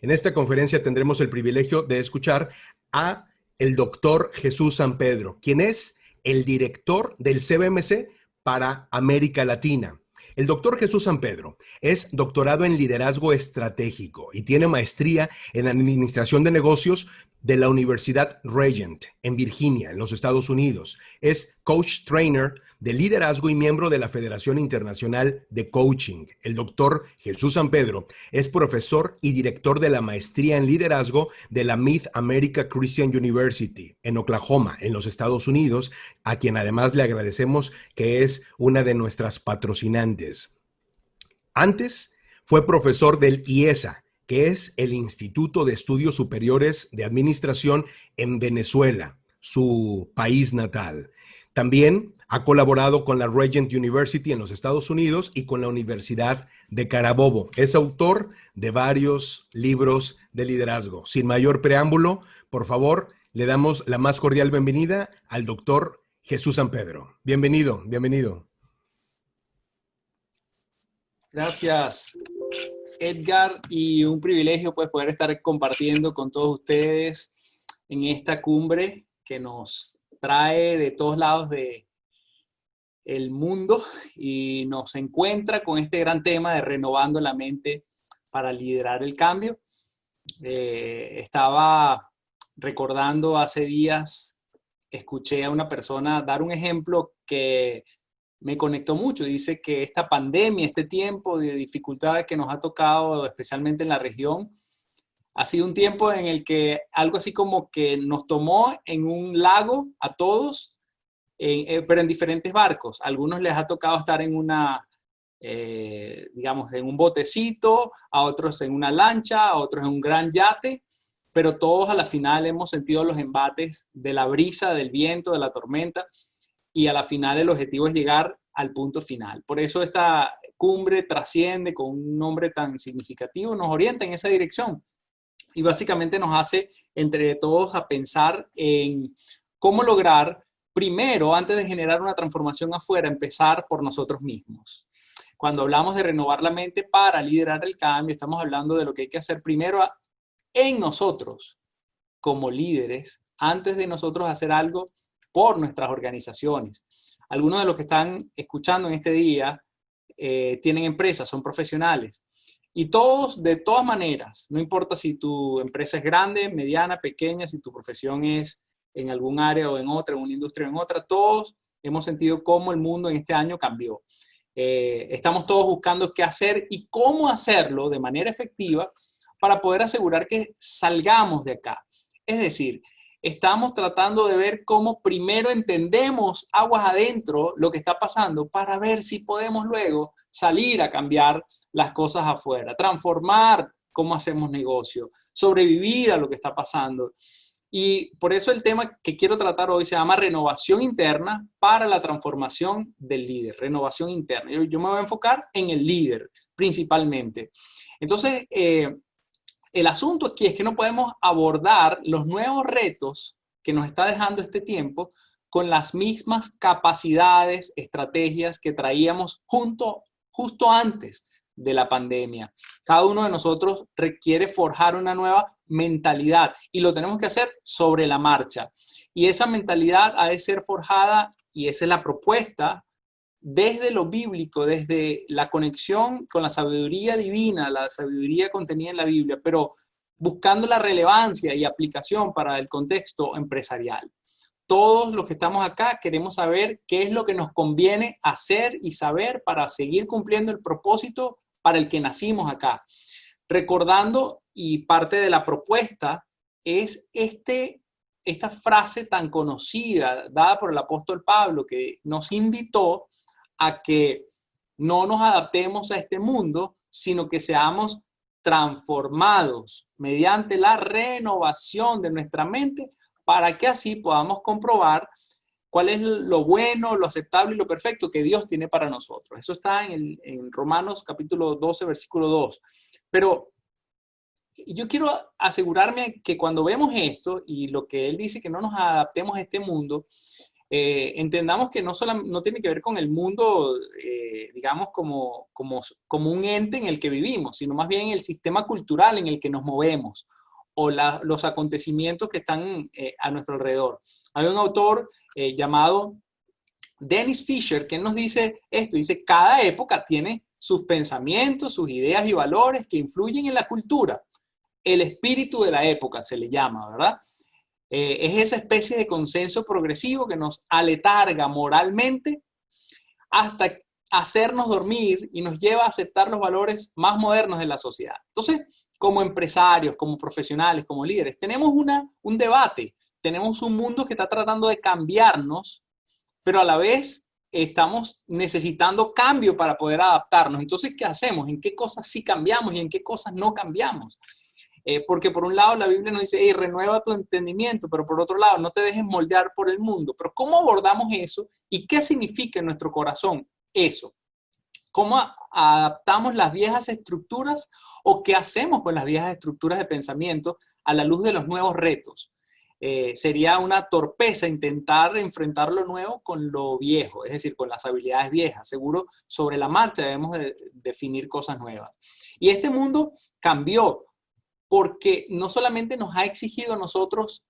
En esta conferencia tendremos el privilegio de escuchar a el doctor Jesús Sampedro, quien es el director del CBMC para América Latina. El doctor Jesús Sampedro es doctorado en liderazgo estratégico y tiene maestría en administración de negocios de la Universidad Regent en Virginia, en los Estados Unidos. Es coach trainer de liderazgo y miembro de la Federación Internacional de Coaching. El doctor Jesús Sampedro es profesor y director de la maestría en liderazgo de la Mid America Christian University en Oklahoma, en los Estados Unidos, a quien además le agradecemos que es una de nuestras patrocinantes. Antes fue profesor del IESA, que es el Instituto de Estudios Superiores de Administración en Venezuela, su país natal. También ha colaborado con la Regent University en los Estados Unidos y con la Universidad de Carabobo. Es autor de varios libros de liderazgo. Sin mayor preámbulo, por favor, le damos la más cordial bienvenida al doctor Jesús Sampedro. Bienvenido, bienvenido. Gracias, Edgar, y un privilegio pues poder estar compartiendo con todos ustedes en esta cumbre que nos trae de todos lados del mundo y nos encuentra con este gran tema de renovando la mente para liderar el cambio. Estaba recordando hace días, escuché a una persona dar un ejemplo que me conectó mucho. Dice que esta pandemia, este tiempo de dificultades que nos ha tocado, especialmente en la región, ha sido un tiempo en el que algo así como que nos tomó en un lago a todos, pero en diferentes barcos. A algunos les ha tocado estar en una, digamos, en un botecito, a otros en una lancha, a otros en un gran yate, pero todos a la final hemos sentido los embates de la brisa, del viento, de la tormenta, y a la final el objetivo es llegar al punto final. Por eso esta cumbre trasciende con un nombre tan significativo, nos orienta en esa dirección y básicamente nos hace entre todos a pensar en cómo lograr, primero, antes de generar una transformación afuera, empezar por nosotros mismos. Cuando hablamos de renovar la mente para liderar el cambio, estamos hablando de lo que hay que hacer primero en nosotros como líderes, antes de nosotros hacer algo por nuestras organizaciones. Algunos de los que están escuchando en este día tienen empresas, son profesionales. Y todos, de todas maneras, no importa si tu empresa es grande, mediana, pequeña, si tu profesión es en algún área o en otra, en una industria o en otra, todos hemos sentido cómo el mundo en este año cambió. Estamos todos buscando qué hacer y cómo hacerlo de manera efectiva para poder asegurar que salgamos de acá. Es decir, estamos tratando de ver cómo primero entendemos aguas adentro lo que está pasando para ver si podemos luego salir a cambiar las cosas afuera, transformar cómo hacemos negocio, sobrevivir a lo que está pasando. Y por eso el tema que quiero tratar hoy se llama renovación interna para la transformación del líder, renovación interna. Yo me voy a enfocar en el líder principalmente. Entonces, el asunto aquí es que no podemos abordar los nuevos retos que nos está dejando este tiempo con las mismas capacidades, estrategias que traíamos justo antes de la pandemia. Cada uno de nosotros requiere forjar una nueva mentalidad y lo tenemos que hacer sobre la marcha. Y esa mentalidad ha de ser forjada, y esa es la propuesta, desde lo bíblico, desde la conexión con la sabiduría divina, la sabiduría contenida en la Biblia, pero buscando la relevancia y aplicación para el contexto empresarial. Todos los que estamos acá queremos saber qué es lo que nos conviene hacer y saber para seguir cumpliendo el propósito para el que nacimos acá. Recordando, y parte de la propuesta es esta frase tan conocida dada por el apóstol Pablo, que nos invitó a que no nos adaptemos a este mundo, sino que seamos transformados mediante la renovación de nuestra mente para que así podamos comprobar cuál es lo bueno, lo aceptable y lo perfecto que Dios tiene para nosotros. Eso está en Romanos capítulo 12, versículo 2. Pero yo quiero asegurarme que cuando vemos esto y lo que él dice que no nos adaptemos a este mundo, entendamos que no tiene que ver con el mundo, digamos, como un ente en el que vivimos, sino más bien el sistema cultural en el que nos movemos o los acontecimientos que están a nuestro alrededor. Hay un autor llamado Dennis Fisher que nos dice esto, dice, cada época tiene sus pensamientos, sus ideas y valores que influyen en la cultura. El espíritu de la época se le llama, ¿verdad? Es esa especie de consenso progresivo que nos aletarga moralmente hasta hacernos dormir y nos lleva a aceptar los valores más modernos de la sociedad. Entonces, como empresarios, como profesionales, como líderes, tenemos un debate, tenemos un mundo que está tratando de cambiarnos, pero a la vez estamos necesitando cambio para poder adaptarnos. Entonces, ¿qué hacemos? ¿En qué cosas sí cambiamos y en qué cosas no cambiamos? Porque por un lado la Biblia nos dice, hey, renueva tu entendimiento, pero por otro lado, no te dejes moldear por el mundo. Pero ¿cómo abordamos eso y qué significa en nuestro corazón eso? ¿Cómo adaptamos las viejas estructuras o qué hacemos con las viejas estructuras de pensamiento a la luz de los nuevos retos? Sería una torpeza intentar enfrentar lo nuevo con lo viejo, es decir, con las habilidades viejas. Seguro, sobre la marcha debemos de definir cosas nuevas. Y este mundo cambió porque no solamente nos ha exigido a nosotros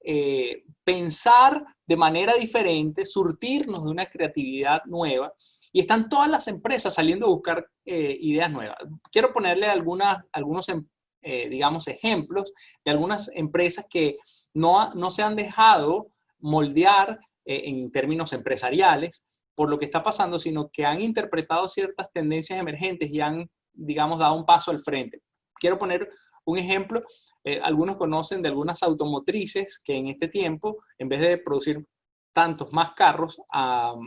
pensar de manera diferente, surtirnos de una creatividad nueva, y están todas las empresas saliendo a buscar ideas nuevas. Quiero ponerle algunos digamos, ejemplos de algunas empresas que no se han dejado moldear en términos empresariales por lo que está pasando, sino que han interpretado ciertas tendencias emergentes y han, digamos, dado un paso al frente. Quiero poner un ejemplo. Algunos conocen de algunas automotrices que en este tiempo, en vez de producir tantos más carros,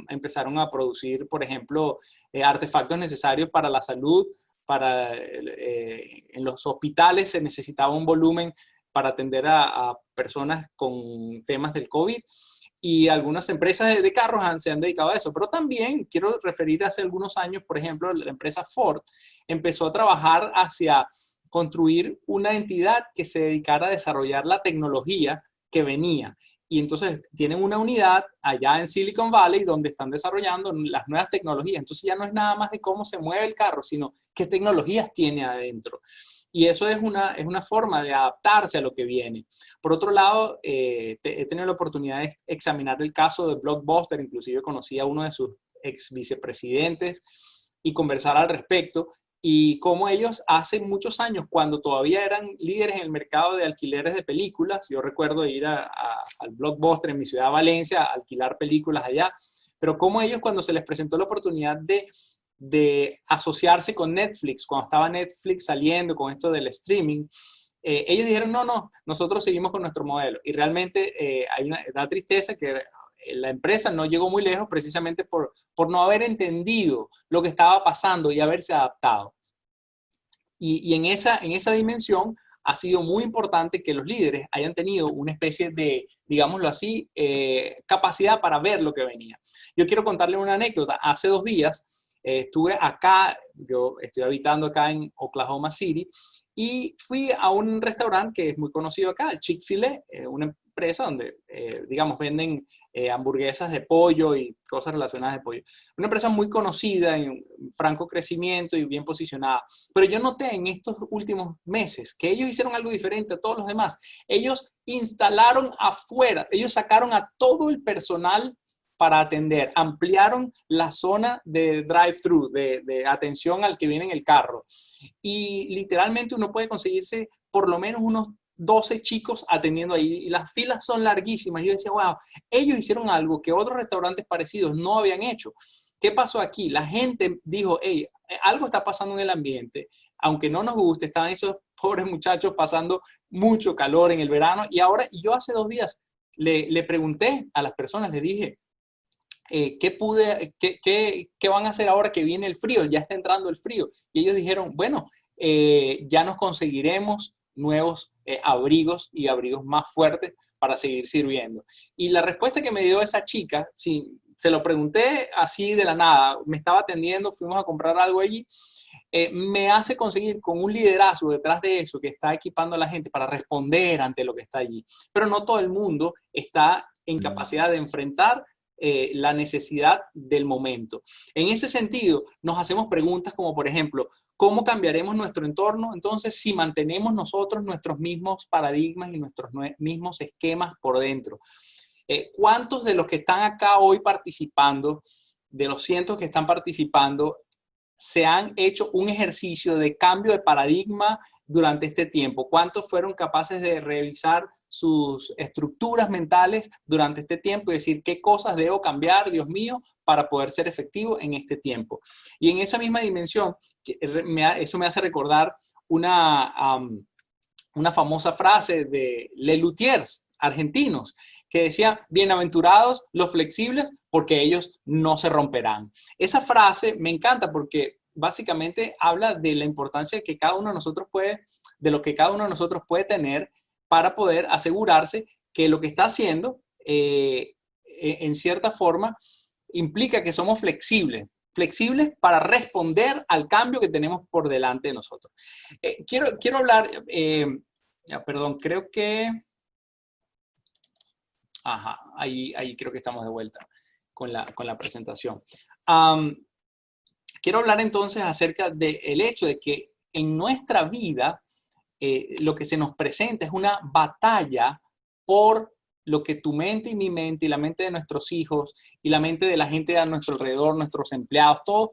empezaron a producir, por ejemplo, artefactos necesarios para la salud. En los hospitales se necesitaba un volumen para atender a personas con temas del COVID, y algunas empresas de carros se han dedicado a eso. Pero también quiero referir hace algunos años, por ejemplo, la empresa Ford empezó a trabajar hacia construir una entidad que se dedicara a desarrollar la tecnología que venía. Y entonces tienen una unidad allá en Silicon Valley donde están desarrollando las nuevas tecnologías. Entonces ya no es nada más de cómo se mueve el carro, sino qué tecnologías tiene adentro. Y eso es una forma de adaptarse a lo que viene. Por otro lado, he tenido la oportunidad de examinar el caso de Blockbuster, inclusive conocí a uno de sus ex vicepresidentes y conversar al respecto. Y cómo ellos hace muchos años, cuando todavía eran líderes en el mercado de alquileres de películas, yo recuerdo ir al Blockbuster en mi ciudad, Valencia, a alquilar películas allá, pero cómo ellos, cuando se les presentó la oportunidad de asociarse con Netflix, cuando estaba Netflix saliendo con esto del streaming, ellos dijeron, no, nosotros seguimos con nuestro modelo. Y realmente da tristeza que la empresa no llegó muy lejos precisamente por no haber entendido lo que estaba pasando y haberse adaptado. Y en esa dimensión ha sido muy importante que los líderes hayan tenido una especie de, digámoslo así, capacidad para ver lo que venía. Yo quiero contarles una anécdota. Hace 2 días estuve acá, yo estoy habitando acá en Oklahoma City, y fui a un restaurante que es muy conocido acá, el Chick-fil-A, una empresa donde, digamos, venden hamburguesas de pollo y cosas relacionadas de pollo. Una empresa muy conocida, en franco crecimiento y bien posicionada. Pero yo noté en estos últimos meses que ellos hicieron algo diferente a todos los demás. Ellos instalaron afuera, ellos sacaron a todo el personal para atender, ampliaron la zona de drive-thru, de atención al que viene en el carro. Y literalmente uno puede conseguirse por lo menos unos 12 chicos atendiendo ahí, y las filas son larguísimas. Yo decía, wow, ellos hicieron algo que otros restaurantes parecidos no habían hecho. ¿Qué pasó aquí? La gente dijo, hey, algo está pasando en el ambiente, aunque no nos guste, estaban esos pobres muchachos pasando mucho calor en el verano, y ahora, yo hace 2 días le pregunté a las personas, les dije, ¿qué van a hacer ahora que viene el frío? Ya está entrando el frío. Y ellos dijeron, bueno, ya nos conseguiremos nuevos abrigos y abrigos más fuertes para seguir sirviendo. Y la respuesta que me dio esa chica, sí, se lo pregunté así de la nada, me estaba atendiendo, fuimos a comprar algo allí, me hace conseguir con un liderazgo detrás de eso que está equipando a la gente para responder ante lo que está allí. Pero no todo el mundo está en capacidad de enfrentar la necesidad del momento. En ese sentido, nos hacemos preguntas como, por ejemplo, ¿cómo cambiaremos nuestro entorno? Entonces, si mantenemos nosotros nuestros mismos paradigmas y nuestros mismos esquemas por dentro. ¿Cuántos de los que están acá hoy participando, de los cientos que están participando, se han hecho un ejercicio de cambio de paradigma durante este tiempo? ¿Cuántos fueron capaces de revisar sus estructuras mentales durante este tiempo y decir qué cosas debo cambiar, Dios mío, para poder ser efectivo en este tiempo? Y en esa misma dimensión, eso me hace recordar una famosa frase de Lelutiers, argentinos, que decía, bienaventurados los flexibles porque ellos no se romperán. Esa frase me encanta porque básicamente habla de la importancia que cada uno de nosotros de lo que cada uno de nosotros puede tener para poder asegurarse que lo que está haciendo, en cierta forma, implica que somos flexibles para responder al cambio que tenemos por delante de nosotros. Quiero hablar, perdón, creo que... Ajá, ahí creo que estamos de vuelta con la presentación. Quiero hablar entonces acerca del hecho de que en nuestra vida lo que se nos presenta es una batalla por lo que tu mente y mi mente y la mente de nuestros hijos y la mente de la gente a nuestro alrededor, nuestros empleados, todos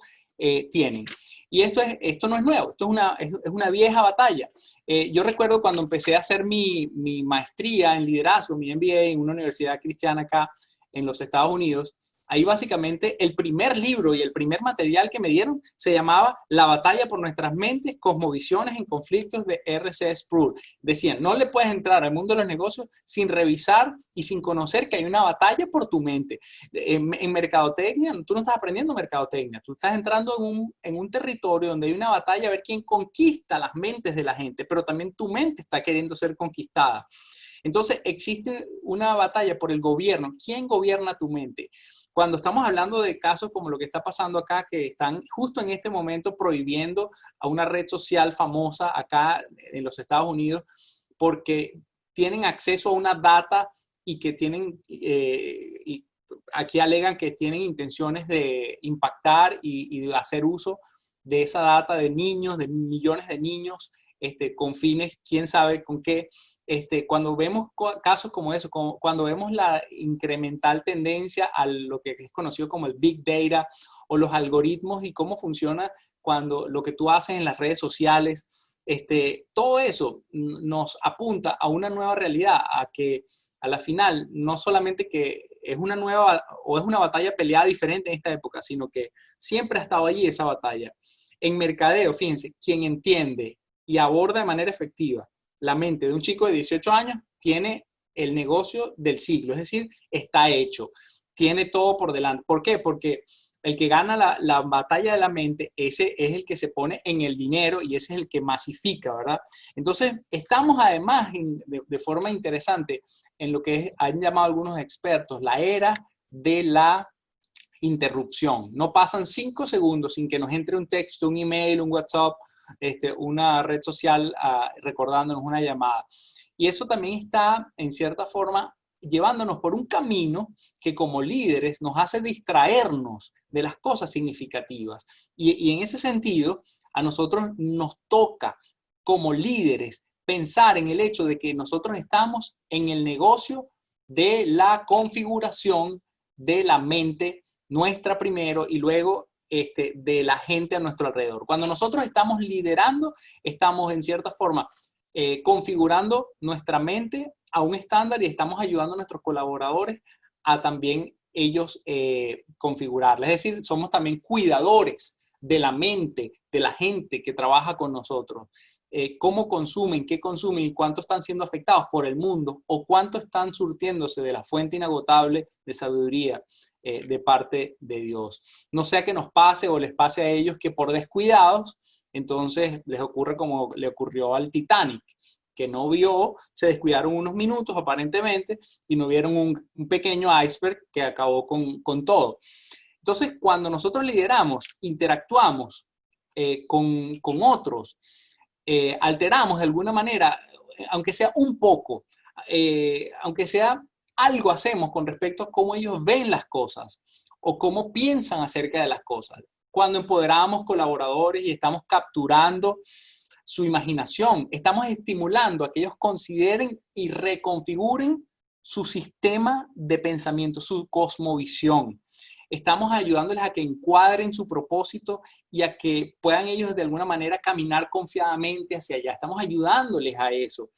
tienen. Y esto no es nuevo, esto es una vieja batalla. Yo recuerdo cuando empecé a hacer mi maestría en liderazgo, mi MBA en una universidad cristiana acá en los Estados Unidos. Ahí básicamente el primer libro y el primer material que me dieron se llamaba La batalla por nuestras mentes, cosmovisiones en conflictos de R.C. Sproul. Decían, no le puedes entrar al mundo de los negocios sin revisar y sin conocer que hay una batalla por tu mente. En mercadotecnia, tú no estás aprendiendo mercadotecnia, tú estás entrando en un territorio donde hay una batalla a ver quién conquista las mentes de la gente, pero también tu mente está queriendo ser conquistada. Entonces existe una batalla por el gobierno. ¿Quién gobierna tu mente? Cuando estamos hablando de casos como lo que está pasando acá, que están justo en este momento prohibiendo a una red social famosa acá en los Estados Unidos porque tienen acceso a una data y que tienen, y aquí alegan que tienen intenciones de impactar y de hacer uso de esa data de niños, de millones de niños, con fines, quién sabe con qué. Cuando vemos casos como eso, cuando vemos la incremental tendencia a lo que es conocido como el Big Data o los algoritmos y cómo funciona cuando lo que tú haces en las redes sociales, todo eso nos apunta a una nueva realidad, a que a la final no solamente que es una nueva o es una batalla peleada diferente en esta época, sino que siempre ha estado allí esa batalla. En mercadeo, fíjense, quien entiende y aborda de manera efectiva la mente de un chico de 18 años tiene el negocio del siglo, es decir, está hecho, tiene todo por delante. ¿Por qué? Porque el que gana la batalla de la mente, ese es el que se pone en el dinero y ese es el que masifica, ¿verdad? Entonces, estamos además de forma interesante en lo que han llamado algunos expertos la era de la interrupción. No pasan 5 segundos sin que nos entre un texto, un email, un WhatsApp, una red social recordándonos una llamada. Y eso también está, en cierta forma, llevándonos por un camino que como líderes nos hace distraernos de las cosas significativas. Y en ese sentido, a nosotros nos toca como líderes pensar en el hecho de que nosotros estamos en el negocio de la configuración de la mente nuestra primero y luego de la gente a nuestro alrededor. Cuando nosotros estamos liderando, estamos en cierta forma configurando nuestra mente a un estándar y estamos ayudando a nuestros colaboradores a también ellos configurarla. Es decir, somos también cuidadores de la mente de la gente que trabaja con nosotros. Cómo consumen, qué consumen y cuánto están siendo afectados por el mundo o cuánto están surtiéndose de la fuente inagotable de sabiduría de parte de Dios. No sea que nos pase o les pase a ellos que por descuidados, entonces les ocurre como le ocurrió al Titanic, que no vio, se descuidaron unos minutos aparentemente y no vieron un pequeño iceberg que acabó con todo. Entonces, cuando nosotros lideramos, interactuamos con otros, alteramos de alguna manera, aunque sea un poco, aunque sea algo hacemos con respecto a cómo ellos ven las cosas o cómo piensan acerca de las cosas. Cuando empoderamos colaboradores y estamos capturando su imaginación, estamos estimulando a que ellos consideren y reconfiguren su sistema de pensamiento, su cosmovisión. Estamos ayudándoles a que encuadren su propósito y a que puedan ellos de alguna manera caminar confiadamente hacia allá. Estamos ayudándoles a eso.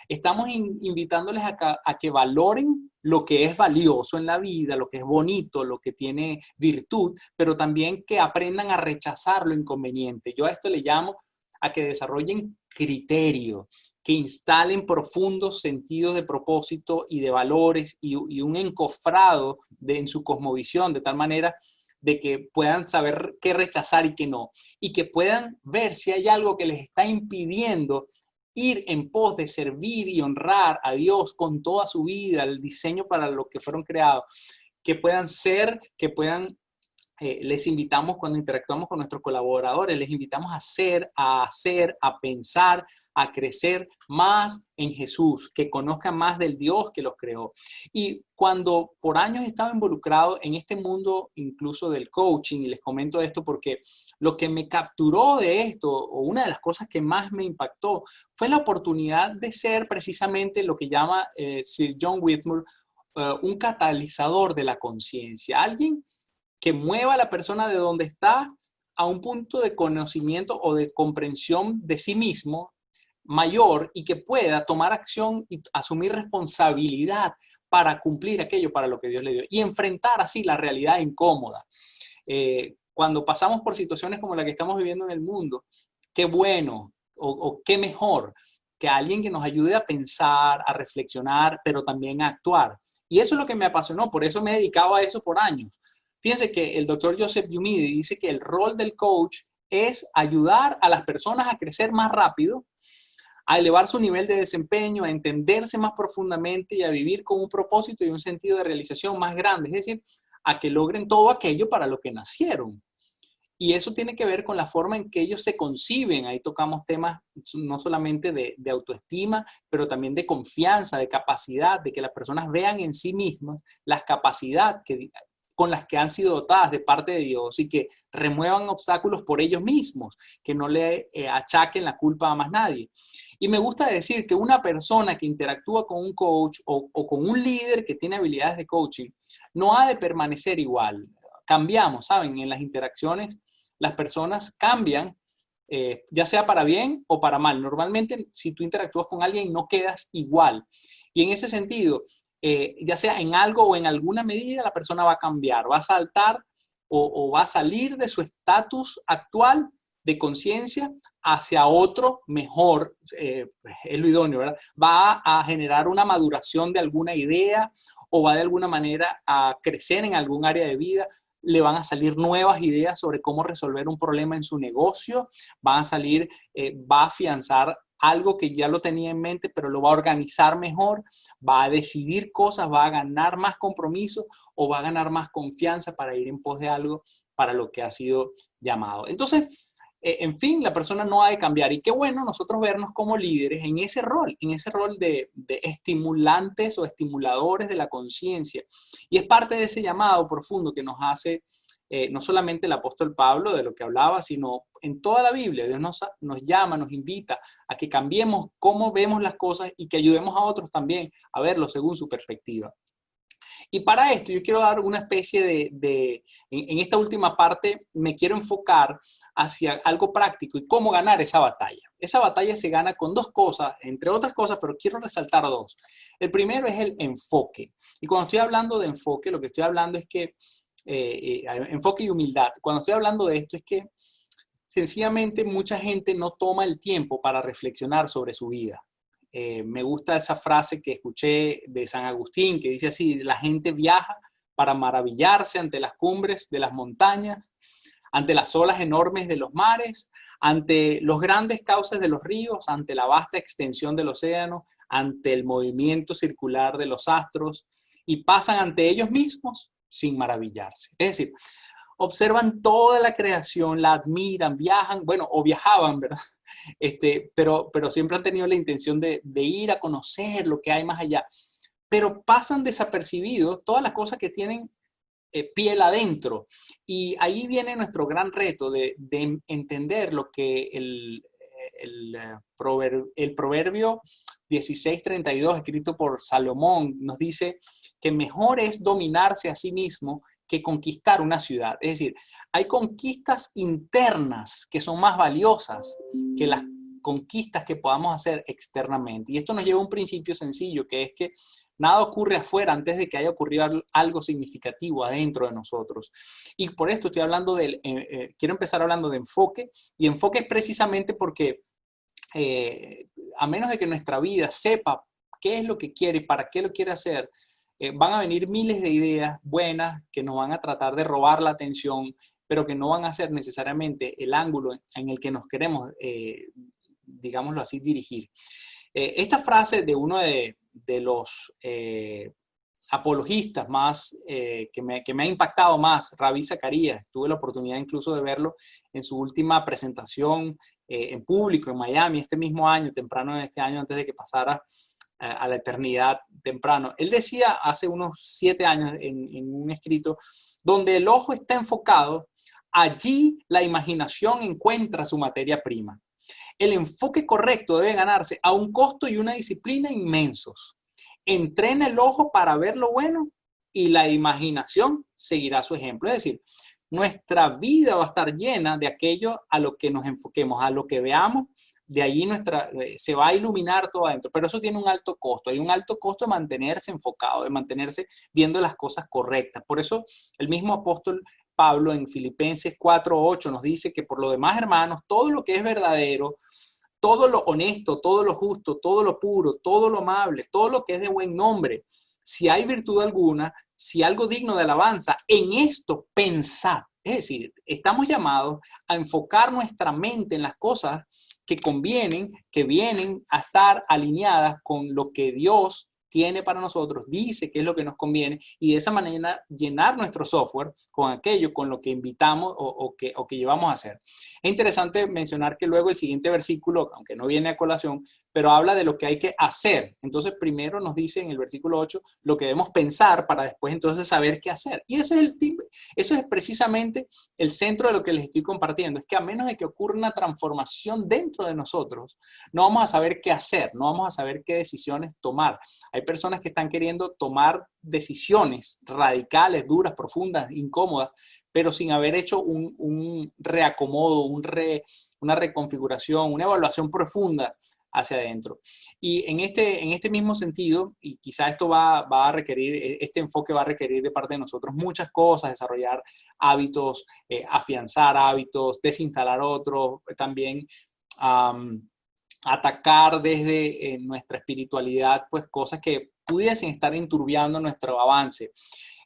Estamos invitándoles a que valoren lo que es valioso en la vida, lo que es bonito, lo que tiene virtud, pero también que aprendan a rechazar lo inconveniente. Yo a esto le llamo a que desarrollen criterio, que instalen profundos sentidos de propósito y de valores y un encofrado en su cosmovisión, de tal manera de que puedan saber qué rechazar y qué no, y que puedan ver si hay algo que les está impidiendo ir en pos de servir y honrar a Dios con toda su vida, el diseño para lo que fueron creados, que puedan ser, que puedan, les invitamos cuando interactuamos con nuestros colaboradores, les invitamos a ser, a pensar, a crecer más en Jesús, que conozcan más del Dios que los creó. Y cuando por años he estado involucrado en este mundo incluso del coaching, y les comento esto porque lo que me capturó de esto, o una de las cosas que más me impactó, fue la oportunidad de ser precisamente lo que llama Sir John Whitmore, un catalizador de la conciencia, alguien que mueva a la persona de donde está a un punto de conocimiento o de comprensión de sí mismo mayor y que pueda tomar acción y asumir responsabilidad para cumplir aquello para lo que Dios le dio y enfrentar así la realidad incómoda. Cuando pasamos por situaciones como la que estamos viviendo en el mundo, qué bueno o qué mejor que alguien que nos ayude a pensar, a reflexionar, pero también a actuar. Y eso es lo que me apasionó, por eso me he dedicado a eso por años. Fíjense que el doctor Joseph Yumidi dice que el rol del coach es ayudar a las personas a crecer más rápido, a elevar su nivel de desempeño, a entenderse más profundamente y a vivir con un propósito y un sentido de realización más grande. Es decir, a que logren todo aquello para lo que nacieron. Y eso tiene que ver con la forma en que ellos se conciben. Ahí tocamos temas no solamente de autoestima, pero también de confianza, de capacidad, de que las personas vean en sí mismas las capacidades con las que han sido dotadas de parte de Dios y que remuevan obstáculos por ellos mismos, que no le achaquen la culpa a más nadie. Y me gusta decir que una persona que interactúa con un coach o con un líder que tiene habilidades de coaching no ha de permanecer igual. Cambiamos, ¿saben? En las interacciones las personas cambian, ya sea para bien o para mal. Normalmente, si tú interactúas con alguien, no quedas igual. Y en ese sentido, ya sea en algo o en alguna medida, la persona va a cambiar, va a saltar o va a salir de su estatus actual de conciencia hacia otro mejor, es lo idóneo, ¿verdad? Va a generar una maduración de alguna idea o va de alguna manera a crecer en algún área de vida. Le van a salir nuevas ideas sobre cómo resolver un problema en su negocio, van a salir, va a afianzar algo que ya lo tenía en mente, pero lo va a organizar mejor, va a decidir cosas, va a ganar más compromiso o va a ganar más confianza para ir en pos de algo para lo que ha sido llamado. Entonces, en fin, la persona no ha de cambiar. Y qué bueno nosotros vernos como líderes en ese rol de estimulantes o estimuladores de la conciencia. Y es parte de ese llamado profundo que nos hace no solamente el apóstol Pablo, de lo que hablaba, sino en toda la Biblia. Dios nos llama, nos invita a que cambiemos cómo vemos las cosas y que ayudemos a otros también a verlo según su perspectiva. Y para esto yo quiero dar una especie en esta última parte me quiero enfocar hacia algo práctico y cómo ganar esa batalla. Esa batalla se gana con dos cosas, entre otras cosas, pero quiero resaltar dos. El primero es el enfoque. Y cuando estoy hablando de enfoque, lo que estoy hablando es que, enfoque y humildad. Cuando estoy hablando de esto es que sencillamente mucha gente no toma el tiempo para reflexionar sobre su vida. Me gusta esa frase que escuché de San Agustín, que dice así: la gente viaja para maravillarse ante las cumbres de las montañas, ante las olas enormes de los mares, ante los grandes cauces de los ríos, ante la vasta extensión del océano, ante el movimiento circular de los astros, y pasan ante ellos mismos sin maravillarse. Es decir, observan toda la creación, la admiran, viajan, bueno, o viajaban, ¿verdad? Pero siempre han tenido la intención de ir a conocer lo que hay más allá. pero pasan desapercibidos todas las cosas que tienen piel adentro. Y ahí viene nuestro gran reto de entender lo que el proverbio 16:32, escrito por Salomón, nos dice que mejor es dominarse a sí mismo que conquistar una ciudad. Es decir, hay conquistas internas que son más valiosas que las conquistas que podamos hacer externamente. Y esto nos lleva a un principio sencillo, que es que nada ocurre afuera antes de que haya ocurrido algo significativo adentro de nosotros. Y por esto estoy hablando quiero empezar hablando de enfoque, y enfoque es precisamente porque a menos de que nuestra vida sepa qué es lo que quiere y para qué lo quiere hacer, van a venir miles de ideas buenas que nos van a tratar de robar la atención, pero que no van a ser necesariamente el ángulo en el que nos queremos, digámoslo así, dirigir. Esta frase de uno de los apologistas más, que me ha impactado más, Ravi Zacharias, tuve la oportunidad incluso de verlo en su última presentación en público en Miami este mismo año, temprano en este año, antes de que pasara a la eternidad temprano. Él decía hace unos 7 años en un escrito, donde el ojo está enfocado, allí la imaginación encuentra su materia prima. El enfoque correcto debe ganarse a un costo y una disciplina inmensos. Entrena el ojo para ver lo bueno y la imaginación seguirá su ejemplo. Es decir, nuestra vida va a estar llena de aquello a lo que nos enfoquemos, a lo que veamos, de ahí se va a iluminar todo adentro, pero eso tiene un alto costo. Hay un alto costo de mantenerse enfocado, de mantenerse viendo las cosas correctas. Por eso el mismo apóstol Pablo en Filipenses 4:8 nos dice que por lo demás, hermanos, todo lo que es verdadero, todo lo honesto, todo lo justo, todo lo puro, todo lo amable, todo lo que es de buen nombre, si hay virtud alguna, si algo digno de alabanza, en esto pensad. Es decir, estamos llamados a enfocar nuestra mente en las cosas que convienen, que vienen a estar alineadas con lo que Dios tiene para nosotros, dice que es lo que nos conviene, y de esa manera llenar nuestro software con aquello con lo que invitamos o que llevamos a hacer. Es interesante mencionar que luego el siguiente versículo, aunque no viene a colación, pero habla de lo que hay que hacer. Entonces primero nos dice en el versículo 8 lo que debemos pensar para después entonces saber qué hacer. Y eso es precisamente el centro de lo que les estoy compartiendo, es que a menos de que ocurra una transformación dentro de nosotros, no vamos a saber qué hacer, no vamos a saber qué decisiones tomar. Hay personas que están queriendo tomar decisiones radicales, duras, profundas, incómodas, pero sin haber hecho un reacomodo, una reconfiguración, una evaluación profunda hacia adentro. Y en este mismo sentido, y quizá esto va a requerir, este enfoque va a requerir de parte de nosotros muchas cosas, desarrollar hábitos, afianzar hábitos, desinstalar otros, también atacar desde nuestra espiritualidad, pues cosas que pudiesen estar enturbiando nuestro avance.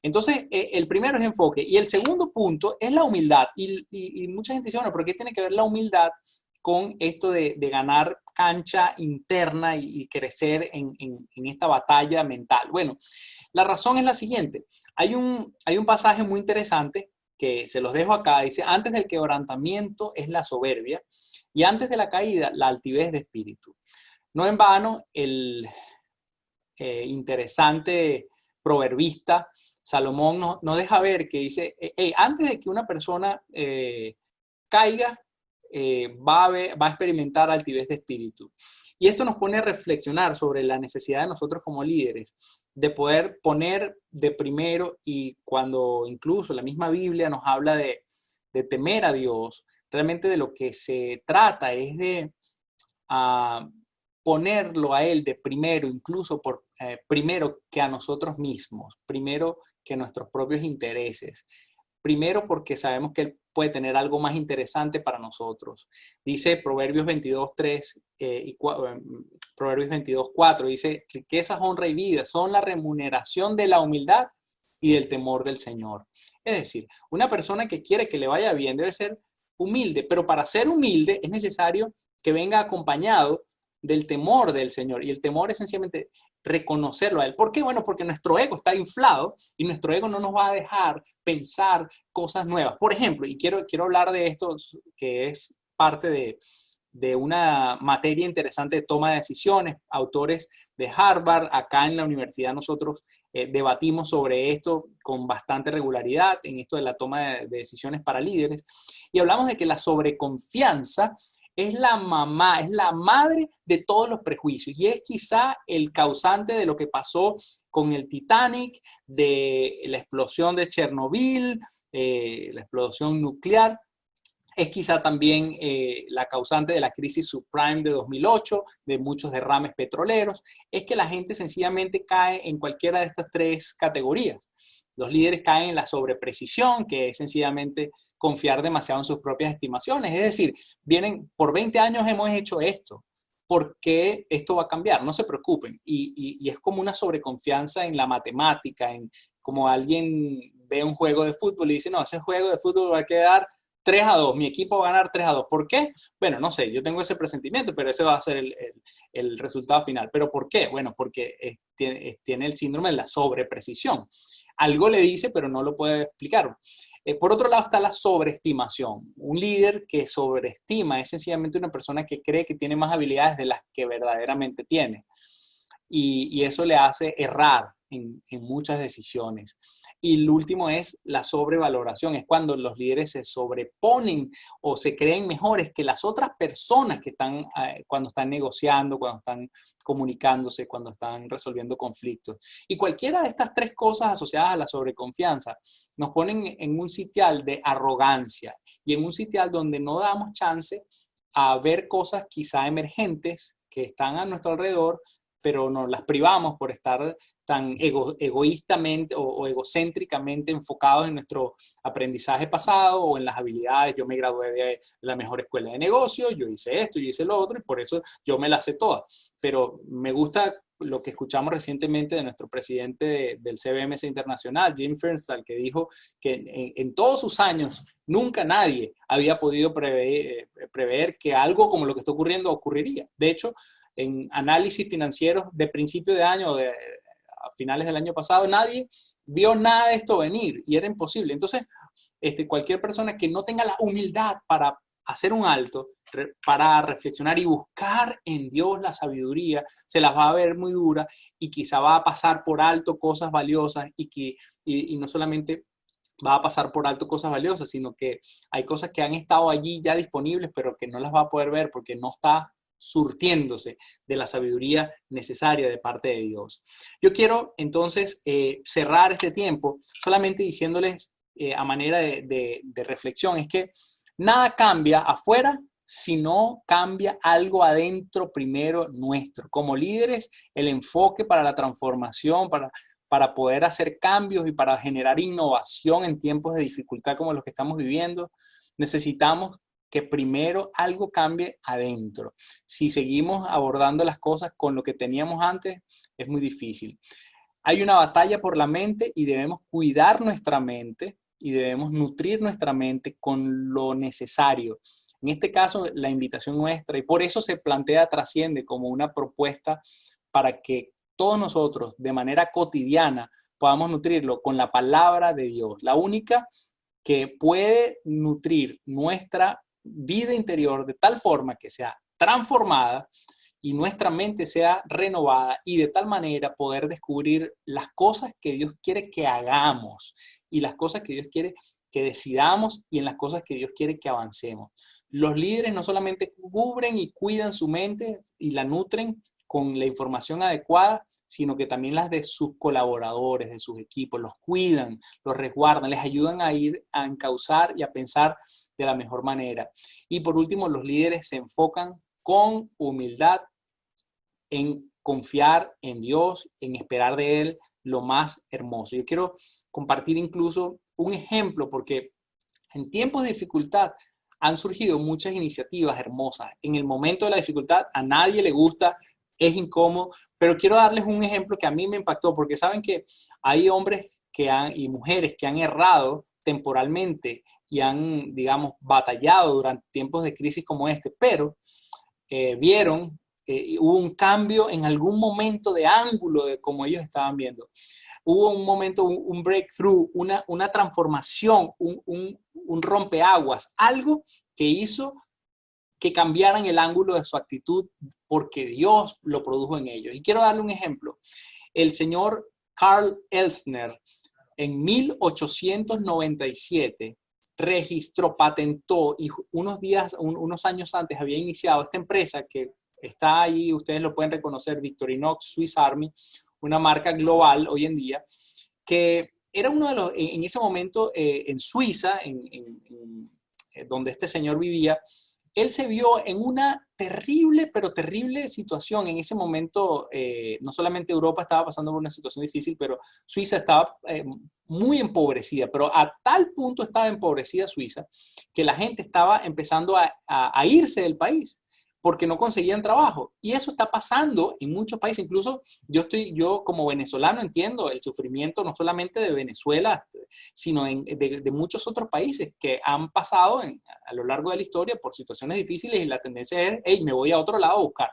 Entonces, el primero es enfoque. Y el segundo punto es la humildad. Y mucha gente dice, bueno, ¿por qué tiene que ver la humildad con esto de ganar cancha interna y crecer en esta batalla mental? Bueno, la razón es la siguiente. Hay un pasaje muy interesante que se los dejo acá. Dice, antes del quebrantamiento es la soberbia y antes de la caída la altivez de espíritu. No en vano, el interesante proverbista Salomón nos deja ver que dice, antes de que una persona caiga, va a experimentar altivez de espíritu. Y esto nos pone a reflexionar sobre la necesidad de nosotros como líderes de poder poner de primero, y cuando incluso la misma Biblia nos habla de temer a Dios, realmente de lo que se trata es de ponerlo a Él de primero, incluso primero que a nosotros mismos, primero que nuestros propios intereses. Primero porque sabemos que Él puede tener algo más interesante para nosotros. Dice Proverbios 22:3 Proverbios 22:4, dice, riquezas, honra y vida son la remuneración de la humildad y del temor del Señor. Es decir, una persona que quiere que le vaya bien debe ser humilde, pero para ser humilde es necesario que venga acompañado del temor del Señor. Y el temor es sencillamente reconocerlo a Él. ¿Por qué? Bueno, porque nuestro ego está inflado y nuestro ego no nos va a dejar pensar cosas nuevas. Por ejemplo, y quiero hablar de esto, que es parte de una materia interesante de toma de decisiones. Autores de Harvard. Acá en la universidad nosotros debatimos sobre esto con bastante regularidad, en esto de la toma de decisiones para líderes, y hablamos de que la sobreconfianza es la mamá, es la madre de todos los prejuicios y es quizá el causante de lo que pasó con el Titanic, de la explosión de Chernobyl, la explosión nuclear. Es quizá también la causante de la crisis subprime de 2008, de muchos derrames petroleros. Es que la gente sencillamente cae en cualquiera de estas tres categorías. Los líderes caen en la sobreprecisión, que es sencillamente confiar demasiado en sus propias estimaciones. Es decir, vienen, por 20 años hemos hecho esto. ¿Por qué esto va a cambiar? No se preocupen. Y es como una sobreconfianza en la matemática, en como alguien ve un juego de fútbol y dice, no, ese juego de fútbol va a quedar 3-2, mi equipo va a ganar 3-2. ¿Por qué? Bueno, no sé, yo tengo ese presentimiento, pero ese va a ser el resultado final. ¿Pero por qué? Bueno, porque tiene el síndrome de la sobreprecisión. Algo le dice, pero no lo puede explicar. Por otro lado está la sobreestimación. Un líder que sobreestima es sencillamente una persona que cree que tiene más habilidades de las que verdaderamente tiene. Y eso le hace errar en muchas decisiones. Y el último es la sobrevaloración, es cuando los líderes se sobreponen o se creen mejores que las otras personas que están, cuando están negociando, cuando están comunicándose, cuando están resolviendo conflictos. Y cualquiera de estas tres cosas asociadas a la sobreconfianza nos ponen en un sitial de arrogancia y en un sitial donde no damos chance a ver cosas quizá emergentes que están a nuestro alrededor, pero nos las privamos por estar tan egoístamente o egocéntricamente enfocados en nuestro aprendizaje pasado o en las habilidades. Yo me gradué de la mejor escuela de negocios, yo hice esto, yo hice lo otro y por eso yo me la sé toda. Pero me gusta lo que escuchamos recientemente de nuestro presidente del CBMC Internacional, Jim Fernstall, que dijo que en todos sus años nunca nadie había podido prever que algo como lo que está ocurriendo ocurriría. De hecho, en análisis financieros de principio de año, a finales del año pasado, nadie vio nada de esto venir y era imposible. Entonces, cualquier persona que no tenga la humildad para hacer un alto, para reflexionar y buscar en Dios la sabiduría, se las va a ver muy dura y quizá va a pasar por alto cosas valiosas y no solamente va a pasar por alto cosas valiosas, sino que hay cosas que han estado allí ya disponibles, pero que no las va a poder ver porque no está surtiéndose de la sabiduría necesaria de parte de Dios. Yo quiero entonces cerrar este tiempo solamente diciéndoles a manera de reflexión, es que nada cambia afuera si no cambia algo adentro primero nuestro. Como líderes, el enfoque para la transformación, para poder hacer cambios y para generar innovación en tiempos de dificultad como los que estamos viviendo, necesitamos que primero algo cambie adentro. Si seguimos abordando las cosas con lo que teníamos antes, es muy difícil. Hay una batalla por la mente y debemos cuidar nuestra mente y debemos nutrir nuestra mente con lo necesario. En este caso, la invitación nuestra, y por eso se plantea Trasciende como una propuesta para que todos nosotros, de manera cotidiana, podamos nutrirlo con la palabra de Dios, la única que puede nutrir nuestra vida interior de tal forma que sea transformada y nuestra mente sea renovada y de tal manera poder descubrir las cosas que Dios quiere que hagamos y las cosas que Dios quiere que decidamos y en las cosas que Dios quiere que avancemos. Los líderes no solamente cubren y cuidan su mente y la nutren con la información adecuada, sino que también las de sus colaboradores, de sus equipos, los cuidan, los resguardan, les ayudan a ir a encauzar y a pensar de la mejor manera. Y por último, los líderes se enfocan con humildad en confiar en Dios, en esperar de Él lo más hermoso. Yo quiero compartir incluso un ejemplo porque en tiempos de dificultad han surgido muchas iniciativas hermosas. En el momento de la dificultad a nadie le gusta, es incómodo, pero quiero darles un ejemplo que a mí me impactó porque saben que hay hombres y mujeres que han errado temporalmente y han, digamos, batallado durante tiempos de crisis como este, pero vieron, hubo un cambio en algún momento de ángulo de cómo ellos estaban viendo. Hubo un momento, un breakthrough, una transformación, un rompeaguas, algo que hizo que cambiaran el ángulo de su actitud porque Dios lo produjo en ellos. Y quiero darle un ejemplo. El señor Karl Elstner en 1897 registró, patentó y unos años antes había iniciado esta empresa que está ahí, ustedes lo pueden reconocer, Victorinox Swiss Army, una marca global hoy en día, que era uno de los, en ese momento en Suiza, donde este señor vivía, él se vio en una terrible, pero terrible situación. En ese momento, no solamente Europa estaba pasando por una situación difícil, pero Suiza estaba muy empobrecida, pero a tal punto estaba empobrecida Suiza que la gente estaba empezando a irse del país porque no conseguían trabajo. Y eso está pasando en muchos países. Incluso yo como venezolano entiendo el sufrimiento no solamente de Venezuela, sino de muchos otros países que han pasado a lo largo de la historia por situaciones difíciles y la tendencia es, hey, me voy a otro lado a buscar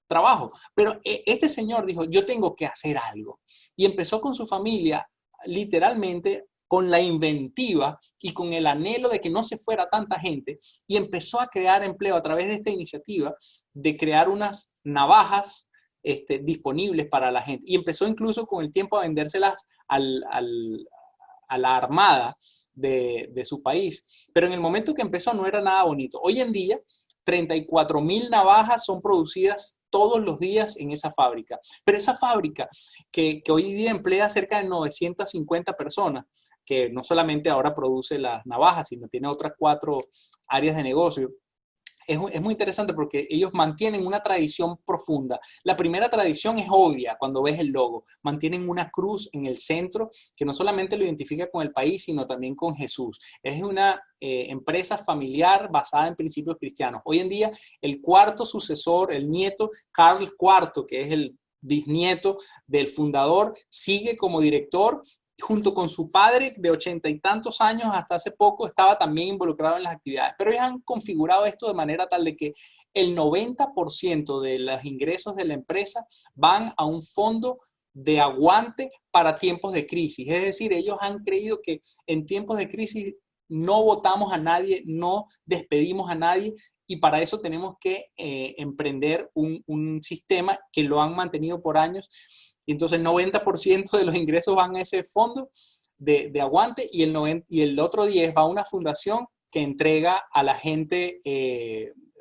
trabajo. Pero este señor dijo, yo tengo que hacer algo. Y empezó con su familia, literalmente, con la inventiva y con el anhelo de que no se fuera tanta gente, y empezó a crear empleo a través de esta iniciativa de crear unas navajas disponibles para la gente. Y empezó incluso con el tiempo a vendérselas a la armada de su país. Pero en el momento que empezó no era nada bonito. Hoy en día, 34,000 navajas son producidas todos los días en esa fábrica. Pero esa fábrica que hoy día emplea cerca de 950 personas, que no solamente ahora produce las navajas, sino tiene otras 4 áreas de negocio. Es muy interesante porque ellos mantienen una tradición profunda. La primera tradición es obvia cuando ves el logo. Mantienen una cruz en el centro que no solamente lo identifica con el país, sino también con Jesús. Es una empresa familiar basada en principios cristianos. Hoy en día, el cuarto sucesor, el nieto, Carl IV, que es el bisnieto del fundador, sigue como director junto con su padre de 80 y tantos años, hasta hace poco estaba también involucrado en las actividades. Pero ellos han configurado esto de manera tal de que el 90% de los ingresos de la empresa van a un fondo de aguante para tiempos de crisis. Es decir, ellos han creído que en tiempos de crisis no votamos a nadie, no despedimos a nadie, y para eso tenemos que emprender un sistema que lo han mantenido por años. Y entonces el 90% de los ingresos van a ese fondo de aguante y el otro 10% va a una fundación que entrega a la gente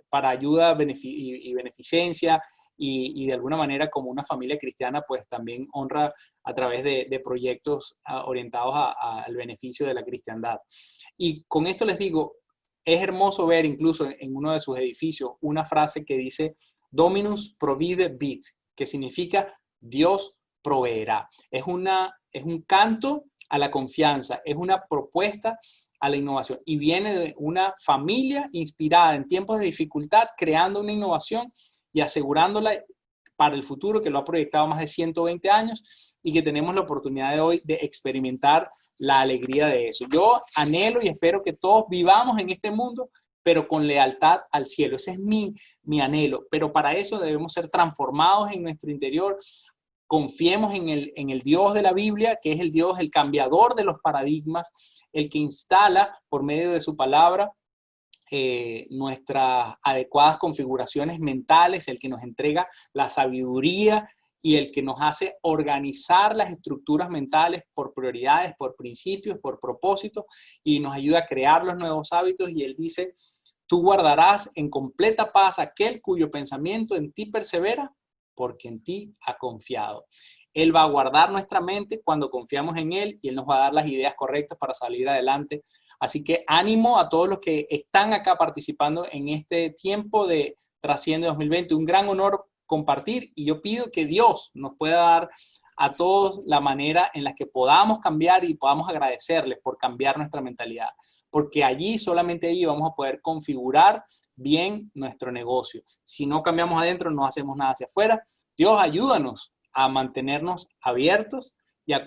para ayuda y beneficencia y de alguna manera como una familia cristiana pues también honra a través de proyectos orientados al beneficio de la cristiandad. Y con esto les digo, es hermoso ver incluso en uno de sus edificios una frase que dice Dominus provide vit, que significa Dios proveerá. Es un canto a la confianza, es una propuesta a la innovación y viene de una familia inspirada en tiempos de dificultad, creando una innovación y asegurándola para el futuro, que lo ha proyectado más de 120 años y que tenemos la oportunidad de hoy de experimentar la alegría de eso. Yo anhelo y espero que todos vivamos en este mundo, pero con lealtad al cielo. Ese es mi anhelo, pero para eso debemos ser transformados en nuestro interior. Confiemos en el Dios de la Biblia, que es el Dios, el cambiador de los paradigmas, el que instala por medio de su palabra nuestras adecuadas configuraciones mentales, el que nos entrega la sabiduría y el que nos hace organizar las estructuras mentales por prioridades, por principios, por propósitos, y nos ayuda a crear los nuevos hábitos. Y él dice, tú guardarás en completa paz aquel cuyo pensamiento en ti persevera, porque en ti ha confiado. Él va a guardar nuestra mente cuando confiamos en Él y Él nos va a dar las ideas correctas para salir adelante. Así que ánimo a todos los que están acá participando en este tiempo de Trasciende 2020. Un gran honor compartir y yo pido que Dios nos pueda dar a todos la manera en la que podamos cambiar y podamos agradecerles por cambiar nuestra mentalidad. Porque solamente allí vamos a poder configurar bien nuestro negocio. Si no cambiamos adentro, no hacemos nada hacia afuera. Dios, ayúdanos a mantenernos abiertos y a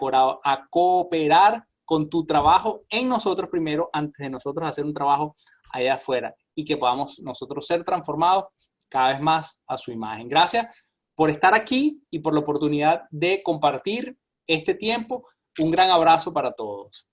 cooperar con tu trabajo en nosotros primero, antes de nosotros hacer un trabajo allá afuera, y que podamos nosotros ser transformados cada vez más a su imagen. Gracias por estar aquí y por la oportunidad de compartir este tiempo. Un gran abrazo para todos.